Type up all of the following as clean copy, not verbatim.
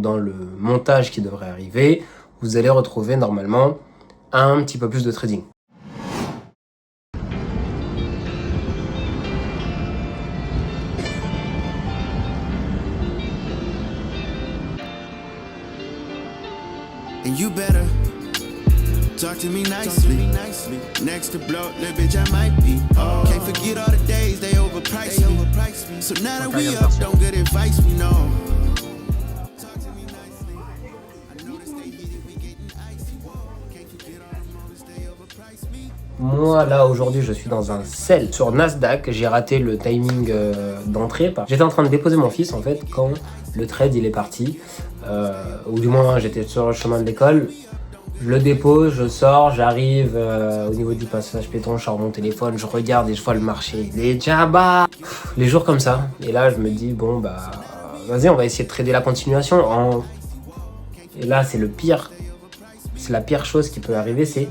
Dans le montage qui devrait arriver, vous allez retrouver normalement un petit peu plus de trading. And you better talk to me nicely. Next to blow, little bitch, I might be. Can't forget all the days they overpriced me. So now that we up, don't get advice, we know. Talk to me nicely. I know that stay heated, we getting icy. Can't forget all the moments they overpriced me. Moi là aujourd'hui je suis dans un sell sur Nasdaq, j'ai raté le timing d'entrée. J'étais en train de déposer mon fils en fait quand le trade il est parti, ou du moins j'étais sur le chemin de l'école. Je le dépose, je sors, j'arrive au niveau du passage piéton, je sors mon téléphone, je regarde et je vois le marché, il est déjà bas. Les jours comme ça, et là je me dis bon bah vas-y on va essayer de trader la continuation. Et là c'est le pire, c'est la pire chose qui peut arriver, c'est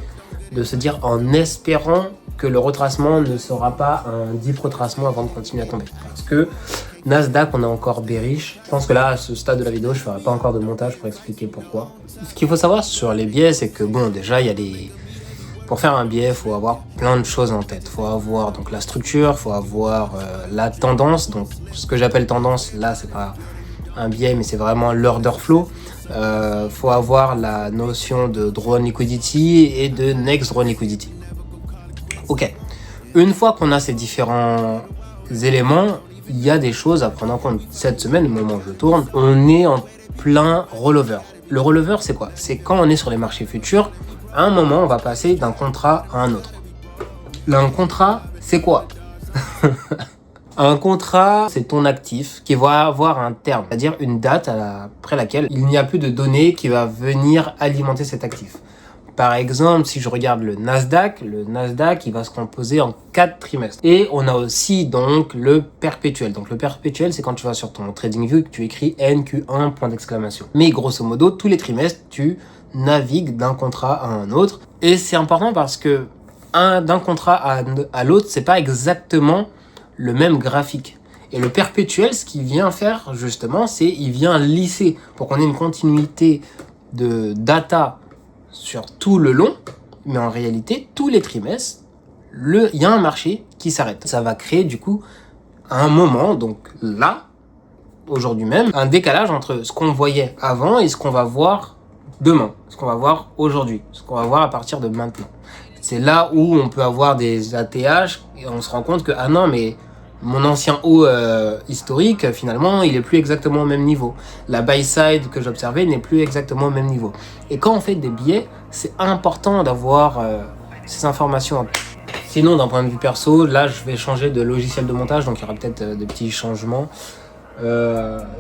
de se dire en espérant que le retracement ne sera pas un deep retracement avant de continuer à tomber. Parce que Nasdaq, on est encore bearish. Je pense que là, à ce stade de la vidéo, je ne ferai pas encore de montage pour expliquer pourquoi. Ce qu'il faut savoir sur les biais, c'est que bon, déjà, il y a des... Pour faire un biais, il faut avoir plein de choses en tête. Il faut avoir donc la structure, il faut avoir la tendance. Donc, ce que j'appelle tendance, là, c'est pas un biais, mais c'est vraiment l'order flow. Faut avoir la notion de drone liquidity et de next drone liquidity. Ok. Une fois qu'on a ces différents éléments, il y a des choses à prendre en compte. Cette semaine, au moment où je tourne, on est en plein rollover. Le rollover, c'est quoi? C'est quand on est sur les marchés futurs, à un moment, on va passer d'un contrat à un autre. Là, un contrat, c'est quoi? Un contrat, c'est ton actif qui va avoir un terme, c'est-à-dire une date après laquelle il n'y a plus de données qui va venir alimenter cet actif. Par exemple, si je regarde le Nasdaq, il va se composer en 4 trimestres. Et on a aussi donc le perpétuel. Donc le perpétuel, c'est quand tu vas sur ton TradingView et que tu écris NQ1 point d'exclamation. Mais grosso modo, tous les trimestres, tu navigues d'un contrat à un autre. Et c'est important parce que d'un contrat à l'autre, c'est pas exactement le même graphique. Et le perpétuel, ce qu'il vient faire justement, c'est il vient lisser pour qu'on ait une continuité de data sur tout le long, mais en réalité, tous les trimestres, il y a un marché qui s'arrête. Ça va créer du coup à un moment, donc là, aujourd'hui même, un décalage entre ce qu'on voyait avant et ce qu'on va voir demain, ce qu'on va voir aujourd'hui, ce qu'on va voir à partir de maintenant. C'est là où on peut avoir des ATH et on se rend compte que, ah non, mais mon ancien haut historique, finalement, il est plus exactement au même niveau. La buy side que j'observais n'est plus exactement au même niveau. Et quand on fait des biais, c'est important d'avoir ces informations. Sinon, d'un point de vue perso, là, je vais changer de logiciel de montage, donc il y aura peut-être des petits changements.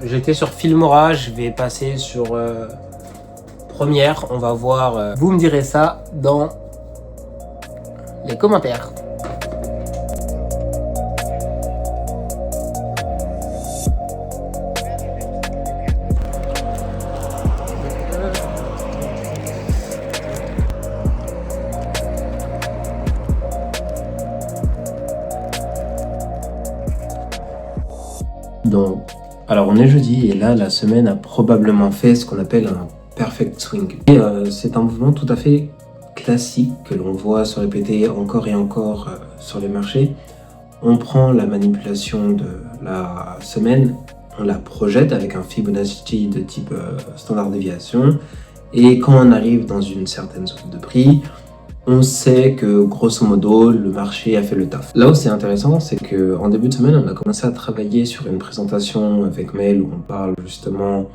J'étais sur Filmora, je vais passer sur Premiere. On va voir. Vous me direz ça dans les commentaires. Donc, alors on est jeudi et là la semaine a probablement fait ce qu'on appelle un perfect swing. Et c'est un mouvement tout à fait classique que l'on voit se répéter encore et encore sur les marchés. On prend la manipulation de la semaine, on la projette avec un Fibonacci de type standard déviation et quand on arrive dans une certaine zone de prix, on sait que grosso modo le marché a fait le taf. Là où c'est intéressant, c'est qu'en début de semaine, on a commencé à travailler sur une présentation avec Mail où on parle justement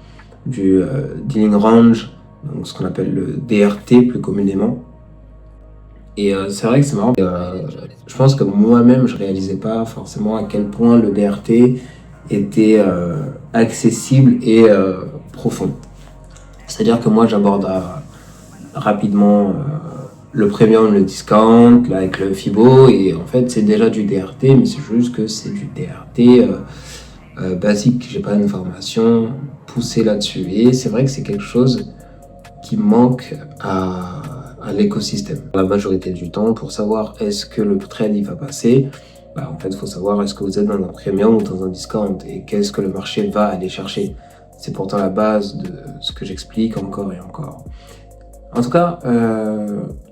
du dealing range, donc ce qu'on appelle le DRT plus communément. Et c'est vrai que c'est marrant. Je pense que moi-même, je réalisais pas forcément à quel point le DRT était accessible et profond. C'est-à-dire que moi, j'aborde rapidement le premium, le discount, là, avec le Fibo, et en fait c'est déjà du DRT, mais c'est juste que c'est du DRT basique, j'ai pas d'informations poussées là-dessus, et c'est vrai que c'est quelque chose qui manque à l'écosystème. La majorité du temps, pour savoir est-ce que le trade il va passer, en fait il faut savoir est-ce que vous êtes dans un premium ou dans un discount, et qu'est-ce que le marché va aller chercher. C'est pourtant la base de ce que j'explique encore et encore. En tout cas,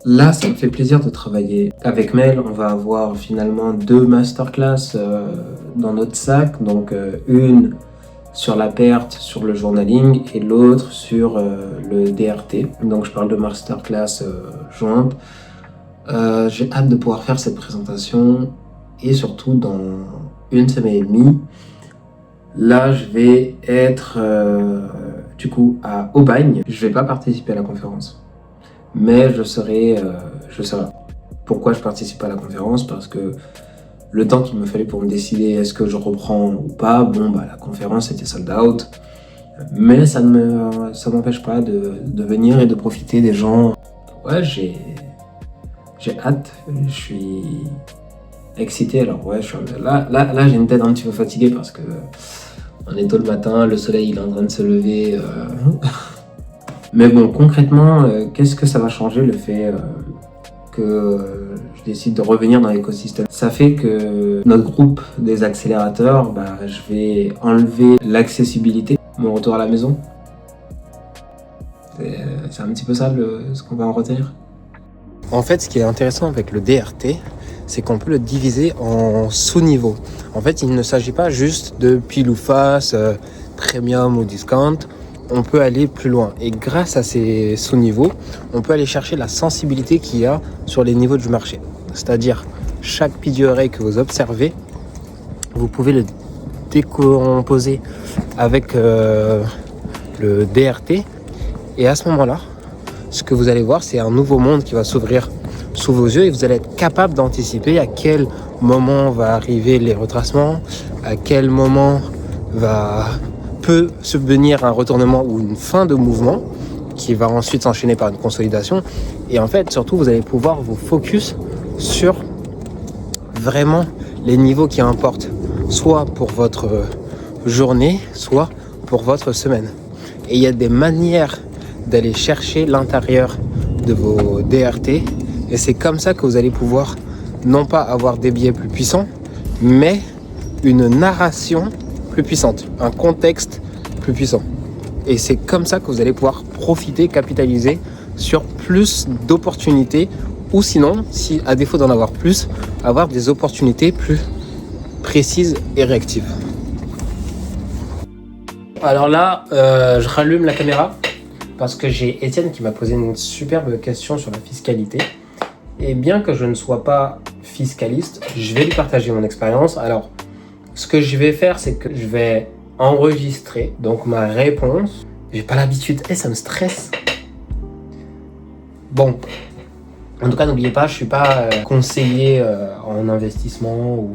là, ça me fait plaisir de travailler. Avec Mel, on va avoir finalement 2 masterclass dans notre sac. Donc, une sur la perte, sur le journaling, et l'autre sur le DRT. Donc, je parle de masterclass jointe. J'ai hâte de pouvoir faire cette présentation. Et surtout, dans 1 semaine et demie, là, je vais être du coup à Aubagne. Je vais pas participer à la conférence. Mais je serai là. Pourquoi je participe à la conférence? Parce que le temps qu'il me fallait pour me décider est-ce que je reprends ou pas, la conférence était sold out. Mais ça m'empêche pas de venir et de profiter des gens. Ouais, j'ai hâte, je suis excité. Alors ouais, là j'ai une tête un petit peu fatiguée parce que on est tôt le matin, le soleil il est en train de se lever. Mais bon, concrètement, qu'est-ce que ça va changer le fait que je décide de revenir dans l'écosystème? Ça fait que notre groupe des accélérateurs, je vais enlever l'accessibilité, mon retour à la maison. C'est un petit peu ça ce qu'on va en retenir. En fait, ce qui est intéressant avec le DRT, c'est qu'on peut le diviser en sous-niveaux. En fait, il ne s'agit pas juste de pile ou face, premium ou discount. On peut aller plus loin. Et grâce à ces sous-niveaux, on peut aller chercher la sensibilité qu'il y a sur les niveaux du marché. C'est-à-dire, chaque PDRA que vous observez, vous pouvez le décomposer avec le DRT. Et à ce moment-là, ce que vous allez voir, c'est un nouveau monde qui va s'ouvrir sous vos yeux et vous allez être capable d'anticiper à quel moment va arriver les retracements, à quel moment peut subvenir un retournement ou une fin de mouvement qui va ensuite s'enchaîner par une consolidation. Et en fait, surtout, vous allez pouvoir vous focus sur vraiment les niveaux qui importent, soit pour votre journée, soit pour votre semaine. Et il y a des manières d'aller chercher l'intérieur de vos DRT et c'est comme ça que vous allez pouvoir non pas avoir des biais plus puissants, mais une narration plus puissante, un contexte plus puissant. Et c'est comme ça que vous allez pouvoir profiter, capitaliser sur plus d'opportunités ou sinon, si à défaut d'en avoir plus, avoir des opportunités plus précises et réactives. Alors là, je rallume la caméra parce que j'ai Étienne qui m'a posé une superbe question sur la fiscalité. Et bien que je ne sois pas fiscaliste, je vais lui partager mon expérience. Alors, ce que je vais faire, c'est que je vais enregistrer donc ma réponse. J'ai pas l'habitude, ça me stresse. Bon, en tout cas, n'oubliez pas, je suis pas conseiller en investissement ou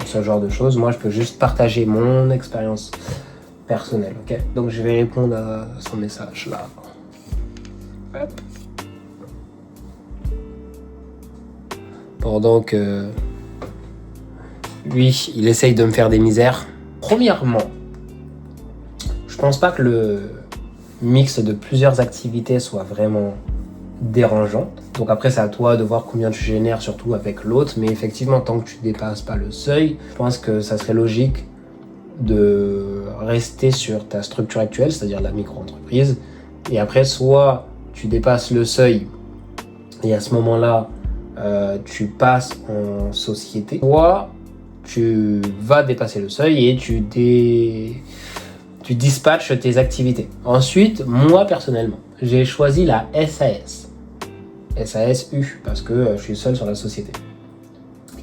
ce genre de choses. Moi, je peux juste partager mon expérience personnelle, ok? Donc, je vais répondre à son message là. Hop. Pendant que lui, il essaye de me faire des misères. Premièrement, je pense pas que le mix de plusieurs activités soit vraiment dérangeant. Donc après, c'est à toi de voir combien tu génères, surtout avec l'autre. Mais effectivement, tant que tu dépasses pas le seuil, je pense que ça serait logique de rester sur ta structure actuelle, c'est-à-dire la micro-entreprise. Et après, soit tu dépasses le seuil et à ce moment-là, tu passes en société, soit tu vas dépasser le seuil et tu dispatches tes activités. Ensuite, moi personnellement, j'ai choisi la SAS. SAS-U, parce que je suis seul sur la société.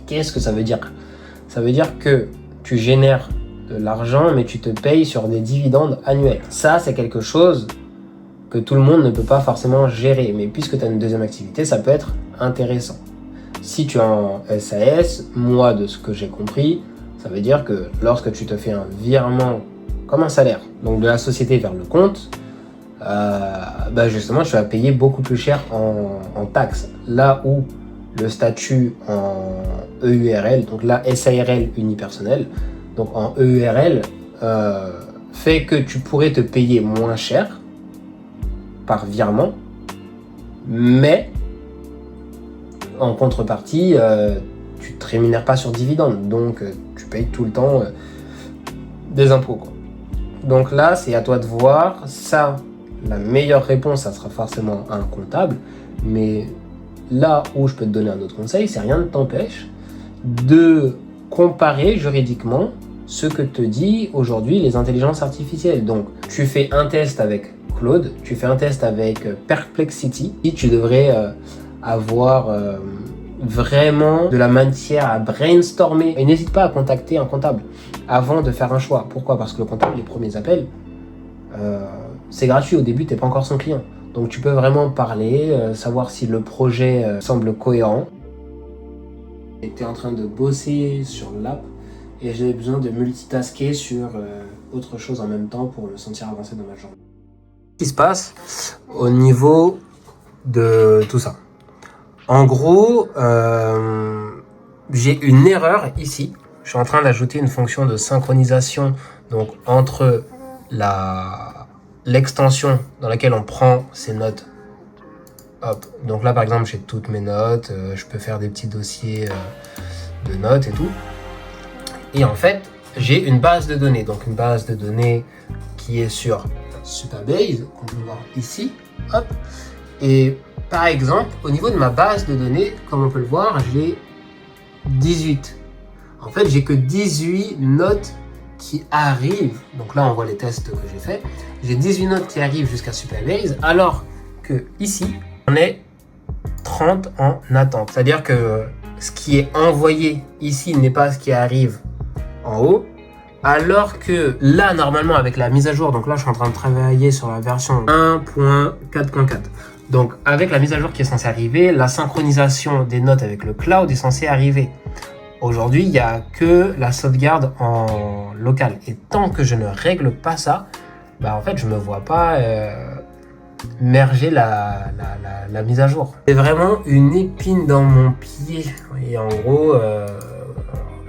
Qu'est-ce que ça veut dire? Ça veut dire que tu génères de l'argent, mais tu te payes sur des dividendes annuels. Ça, c'est quelque chose que tout le monde ne peut pas forcément gérer. Mais puisque tu as une deuxième activité, ça peut être intéressant. Si tu es en SAS, moi, de ce que j'ai compris, ça veut dire que lorsque tu te fais un virement comme un salaire, donc de la société vers le compte, justement, tu vas payer beaucoup plus cher en taxes. Là où le statut en EURL, donc la SARL unipersonnel, donc en EURL, fait que tu pourrais te payer moins cher par virement, mais en contrepartie, tu ne te rémunères pas sur dividende, donc tu payes tout le temps des impôts, quoi. Donc là, c'est à toi de voir. Ça, la meilleure réponse, ça sera forcément un comptable. Mais là où je peux te donner un autre conseil, c'est rien ne t'empêche de comparer juridiquement ce que te dit aujourd'hui les intelligences artificielles. Donc, tu fais un test avec Claude, tu fais un test avec Perplexity, et tu devrais avoir vraiment de la matière à brainstormer. Et n'hésite pas à contacter un comptable avant de faire un choix. Pourquoi ? Parce que le comptable, les premiers appels, c'est gratuit. Au début, tu n'es pas encore son client. Donc, tu peux vraiment parler, savoir si le projet semble cohérent. J'étais en train de bosser sur l'app et j'avais besoin de multitasker sur autre chose en même temps pour me sentir avancé dans ma journée. Qu'est-ce qui se passe au niveau de tout ça ? En gros, j'ai une erreur ici. Je suis en train d'ajouter une fonction de synchronisation donc entre l'extension dans laquelle on prend ces notes. Hop. Donc là, par exemple, j'ai toutes mes notes. Je peux faire des petits dossiers de notes et tout. Et en fait, j'ai une base de données. Donc une base de données qui est sur Supabase, qu'on peut voir ici. Hop. Et par exemple, au niveau de ma base de données, comme on peut le voir, j'ai 18. En fait, j'ai que 18 notes qui arrivent. Donc là, on voit les tests que j'ai fait. J'ai 18 notes qui arrivent jusqu'à Supabase, alors que ici, on est 30 en attente. C'est-à-dire que ce qui est envoyé ici n'est pas ce qui arrive en haut. Alors que là, normalement, avec la mise à jour, donc là, je suis en train de travailler sur la version 1.4.4. Donc, avec la mise à jour qui est censée arriver, la synchronisation des notes avec le cloud est censée arriver. Aujourd'hui, il n'y a que la sauvegarde en local. Et tant que je ne règle pas ça, en fait, je ne me vois pas merger la mise à jour. C'est vraiment une épine dans mon pied. Et en gros,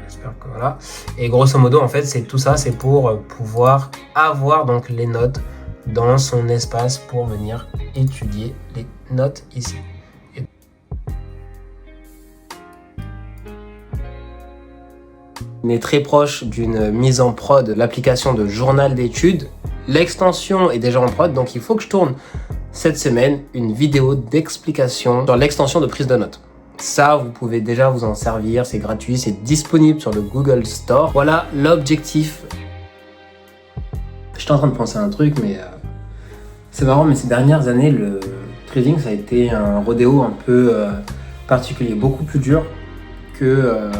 j'espère que voilà. Et grosso modo, en fait, c'est tout ça, c'est pour pouvoir avoir donc les notes dans son espace pour venir étudier les notes ici. On est très proche d'une mise en prod de l'application de journal d'études. L'extension est déjà en prod, donc il faut que je tourne cette semaine une vidéo d'explication sur l'extension de prise de notes. Ça, vous pouvez déjà vous en servir, c'est gratuit, c'est disponible sur le Google Store. Voilà l'objectif. J'étais en train de penser à un truc, mais c'est marrant, mais ces dernières années, le trading, ça a été un rodéo un peu particulier, beaucoup plus dur que...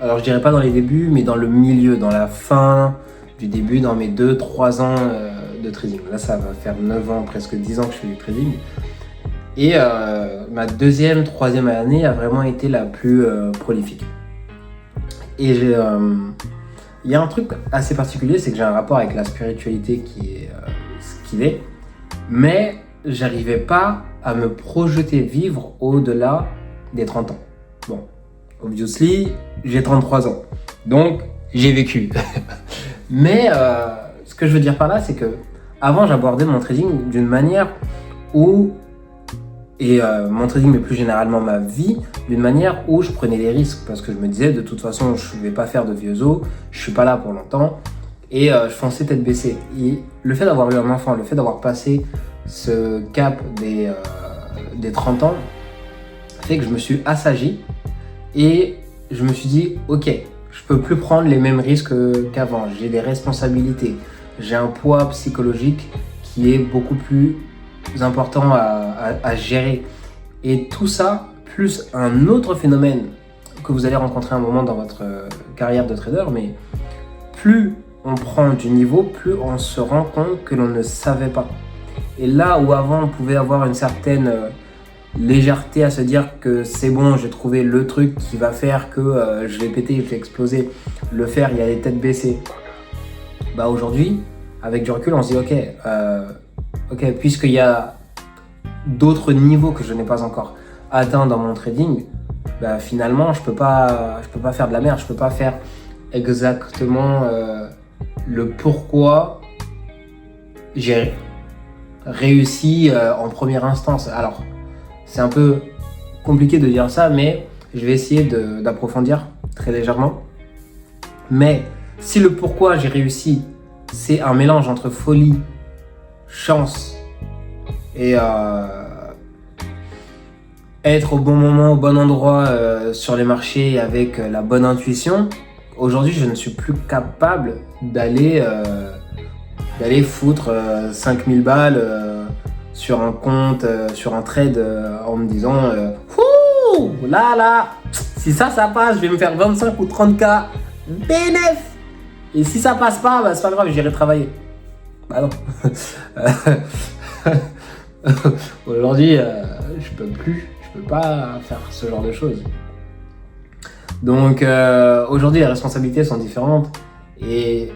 alors je dirais pas dans les débuts, mais dans le milieu, dans la fin du début, dans mes 2-3 ans de trading. Là, ça va faire 9 ans, presque 10 ans que je fais du trading. Et ma deuxième, troisième année a vraiment été la plus prolifique. Et il y a un truc assez particulier, c'est que j'ai un rapport avec la spiritualité qui est ce qu'il est, mais j'arrivais pas à me projeter vivre au-delà des 30 ans. Bon, obviously, j'ai 33 ans, donc j'ai vécu. Mais ce que je veux dire par là, c'est que avant, j'abordais mon trading d'une manière où, mon trading, mais plus généralement ma vie, d'une manière où je prenais des risques, parce que je me disais, de toute façon, je ne vais pas faire de vieux os, je suis pas là pour longtemps, et je fonçais tête baissée. Et le fait d'avoir eu un enfant, le fait d'avoir passé ce cap des 30 ans, fait que je me suis assagi, et je me suis dit, ok, je peux plus prendre les mêmes risques qu'avant, j'ai des responsabilités, j'ai un poids psychologique qui est beaucoup plus important à gérer. Et tout ça, plus un autre phénomène que vous allez rencontrer un moment dans votre carrière de trader, mais plus on prend du niveau, plus on se rend compte que l'on ne savait pas. Et là où avant on pouvait avoir une certaine légèreté à se dire que c'est bon, j'ai trouvé le truc qui va faire que je vais péter, je vais exploser, le faire, il y a les têtes baissées. Aujourd'hui, avec du recul, on se dit ok, puisqu'il y a d'autres niveaux que je n'ai pas encore atteints dans mon trading, finalement, je peux pas faire de la merde, je peux pas faire exactement le pourquoi j'ai réussi en première instance. Alors, c'est un peu compliqué de dire ça, mais je vais essayer d'approfondir très légèrement. Mais si le pourquoi j'ai réussi c'est un mélange entre folie, chance et être au bon moment, au bon endroit sur les marchés avec la bonne intuition. Aujourd'hui, je ne suis plus capable d'aller foutre 5000 balles sur un compte, sur un trade en me disant ouh, là, si ça passe, je vais me faire 25 ou 30K bénéf. Et si ça passe pas, bah, c'est pas grave, j'irai travailler. Bah non. Aujourd'hui, je peux pas faire ce genre de choses. Donc aujourd'hui, les responsabilités sont différentes et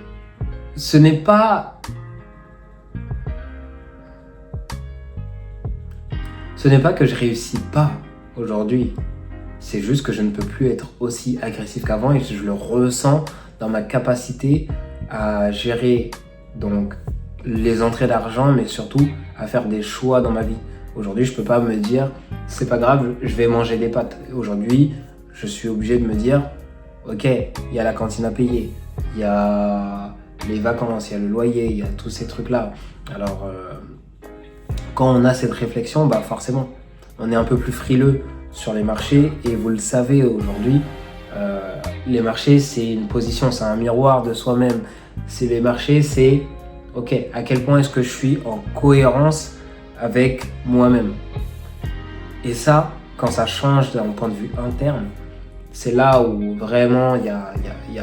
ce n'est pas que je réussis pas aujourd'hui. C'est juste que je ne peux plus être aussi agressif qu'avant et je le ressens dans ma capacité à gérer donc les entrées d'argent, mais surtout à faire des choix dans ma vie. Aujourd'hui, je peux pas me dire c'est pas grave, je vais manger des pâtes. Aujourd'hui, je suis obligé de me dire ok, il y a la cantine à payer, il y a les vacances, il y a le loyer, il y a tous ces trucs-là. Alors, quand on a cette réflexion, bah forcément, on est un peu plus frileux sur les marchés et vous le savez aujourd'hui, les marchés c'est une position, c'est un miroir de soi-même. C'est les marchés, c'est ok, à quel point est-ce que je suis en cohérence avec moi-même. Et ça, quand ça change d'un point de vue interne, c'est là où vraiment il y a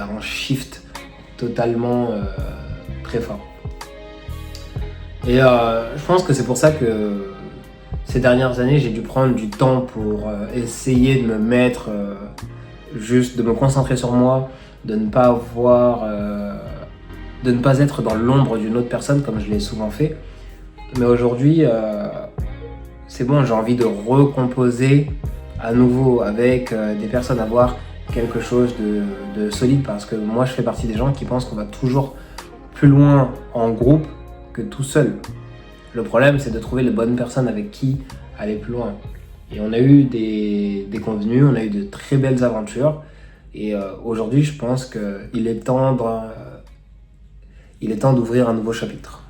un shift totalement très fort. Et je pense que c'est pour ça que ces dernières années, j'ai dû prendre du temps pour essayer de me mettre, juste de me concentrer sur moi, de ne pas être dans l'ombre d'une autre personne comme je l'ai souvent fait. Mais aujourd'hui, c'est bon, j'ai envie de recomposer à nouveau avec des personnes, avoir quelque chose de solide, parce que moi je fais partie des gens qui pensent qu'on va toujours plus loin en groupe que tout seul. Le problème, c'est de trouver les bonnes personnes avec qui aller plus loin. Et on a eu des convenus, on a eu de très belles aventures. Et aujourd'hui, je pense qu'il est temps d'ouvrir un nouveau chapitre.